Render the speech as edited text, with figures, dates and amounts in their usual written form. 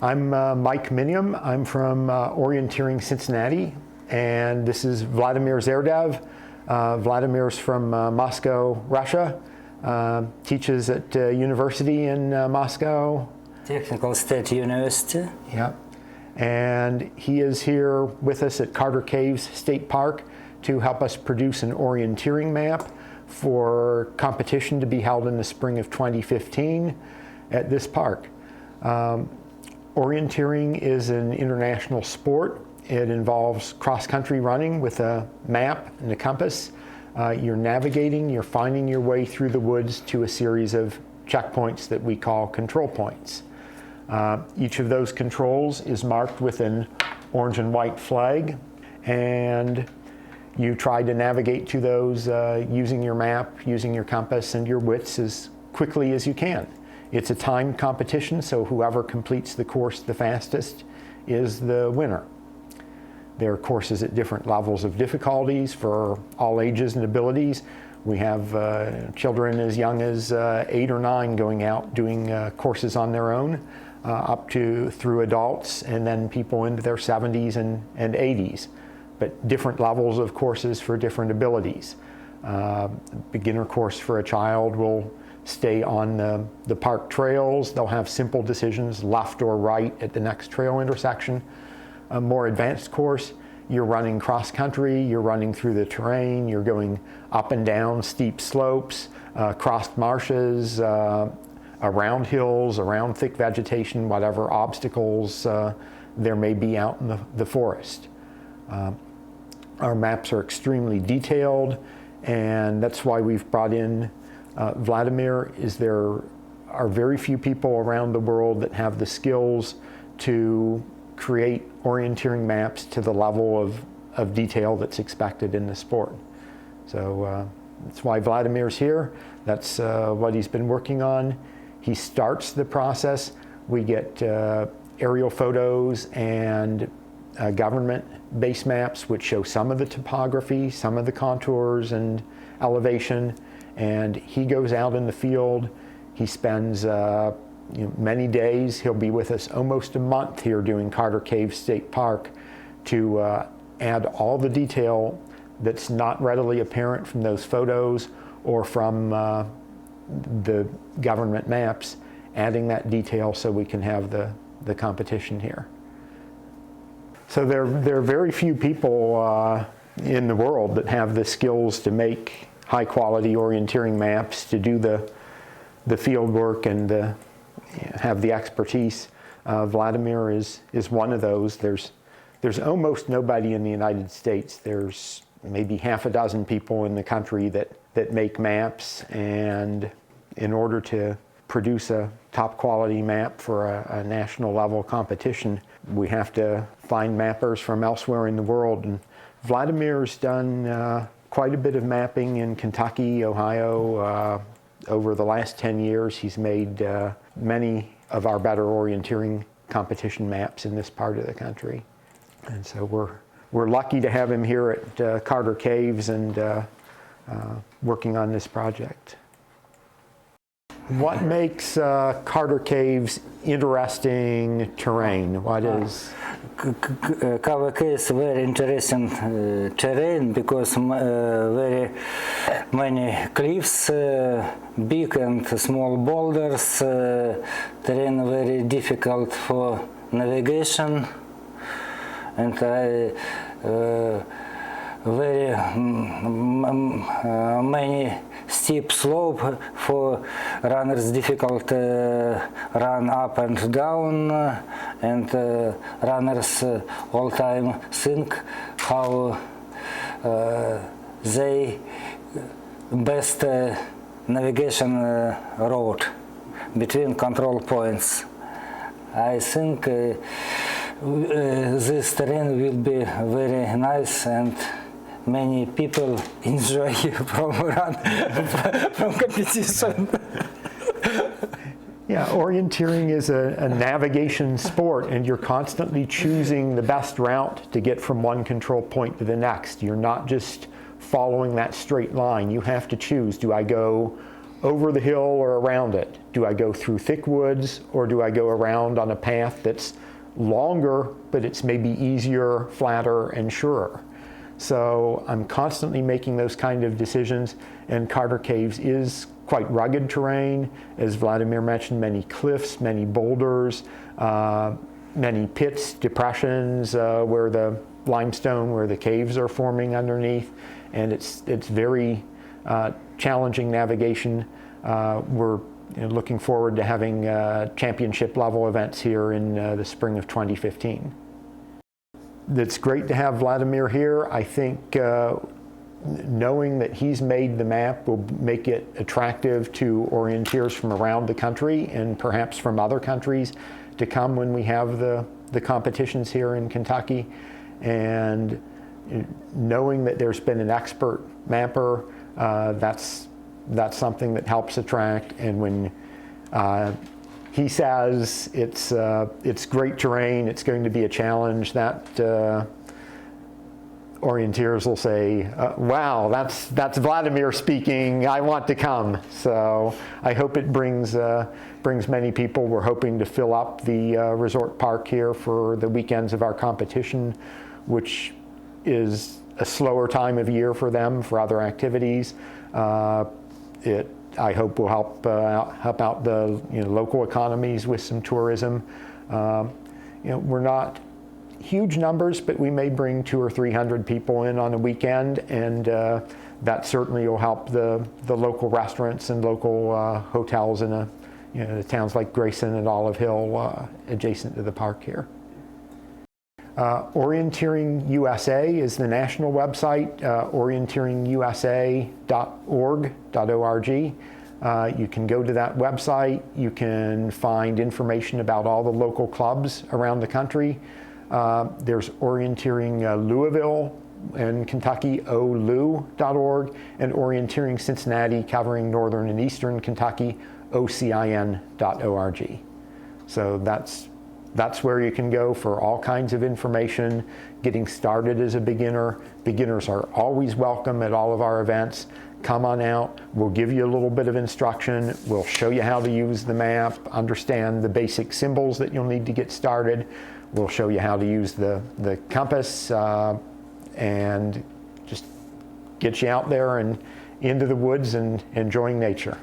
I'm Mike Minium. I'm from Orienteering Cincinnati, and this is Vladimir Zerdev. Vladimir's from Moscow, Russia. Teaches at university in Moscow. Technical State University. Yeah. And he is here with us at Carter Caves State Park to help us produce an orienteering map for competition to be held in the spring of 2015 at this park. Orienteering is an international sport. It involves cross-country running with a map and a compass. You're navigating, you're finding your way through the woods to a series of checkpoints that we call control points. Each of those controls is marked with an orange and white flag, and you try to navigate to those using your map, using your compass and your wits as quickly as you can. It's a timed competition, so whoever completes the course the fastest is the winner. There are courses at different levels of difficulties for all ages and abilities. We have children as young as 8 or 9 going out doing courses on their own, up to through adults, and then people into their 70s and 80s. But different levels of courses for different abilities. Beginner course for a child will stay on the park trails. They'll have simple decisions, left or right at the next trail intersection. A more advanced course, you're running cross-country, you're running through the terrain, you're going up and down steep slopes, crossed marshes, around hills, around thick vegetation, whatever obstacles there may be out in the forest. Our maps are extremely detailed, and that's why we've brought in Vladimir. There are very few people around the world that have the skills to create orienteering maps to the level of detail that's expected in the sport. So that's why Vladimir's here. That's what he's been working on. He starts the process. We get aerial photos and government base maps which show some of the topography, some of the contours and elevation, and he goes out in the field. He spends many days. He'll be with us almost a month here doing Carter Caves State Park to add all the detail that's not readily apparent from those photos or from the government maps, adding that detail so we can have the competition here. So there are very few people in the world that have the skills to make high quality orienteering maps, to do the field work and have the expertise. Vladimir is one of those. There's almost nobody in the United States. There's maybe half a dozen people in the country that make maps, and in order to produce a top quality map for a national level competition, we have to find mappers from elsewhere in the world. And Vladimir's done quite a bit of mapping in Kentucky, Ohio. Over the last 10 years, he's made many of our better orienteering competition maps in this part of the country. And so we're lucky to have him here at Carter Caves and working on this project. What makes Carter Caves interesting terrain? What is? Carter Caves very interesting terrain because very many cliffs, big and small boulders, terrain very difficult for navigation, and very many steep slope for runners, difficult run up and down, and runners all time think how they best navigation road between control points. I think this terrain will be very nice, and many people enjoy from run from competition. Yeah, orienteering is a navigation sport, and you're constantly choosing the best route to get from one control point to the next. You're not just following that straight line. You have to choose, do I go over the hill or around it? Do I go through thick woods, or do I go around on a path that's longer, but it's maybe easier, flatter, and surer? So I'm constantly making those kind of decisions, and Carter Caves is quite rugged terrain. As Vladimir mentioned, many cliffs, many boulders, many pits, depressions where the limestone, where the caves are forming underneath, and it's very challenging navigation. We're looking forward to having championship level events here in the spring of 2015. It's great to have Vladimir here. I think knowing that he's made the map will make it attractive to orienteers from around the country and perhaps from other countries to come when we have the competitions here in Kentucky. And knowing that there's been an expert mapper, that's something that helps attract. And when he says it's great terrain, it's going to be a challenge, that orienteers will say, wow, that's Vladimir speaking, I want to come. So I hope it brings many people. We're hoping to fill up the resort park here for the weekends of our competition, which is a slower time of year for them for other activities. I hope will help out the local economies with some tourism. We're not huge numbers, but we may bring 200 or 300 people in on a weekend, and that certainly will help the local restaurants and local hotels in the towns like Grayson and Olive Hill adjacent to the park here. Orienteering USA is the national website, orienteeringusa.org. You can go to that website. You can find information about all the local clubs around the country. There's Orienteering Louisville in Kentucky, olu.org, and Orienteering Cincinnati, covering northern and eastern Kentucky, ocin.org. So that's where you can go for all kinds of information. Getting started as a beginner. Beginners are always welcome at all of our events. Come on out. We'll give you a little bit of instruction. We'll show you how to use the map, understand the basic symbols that you'll need to get started. We'll show you how to use the compass and just get you out there and into the woods and enjoying nature.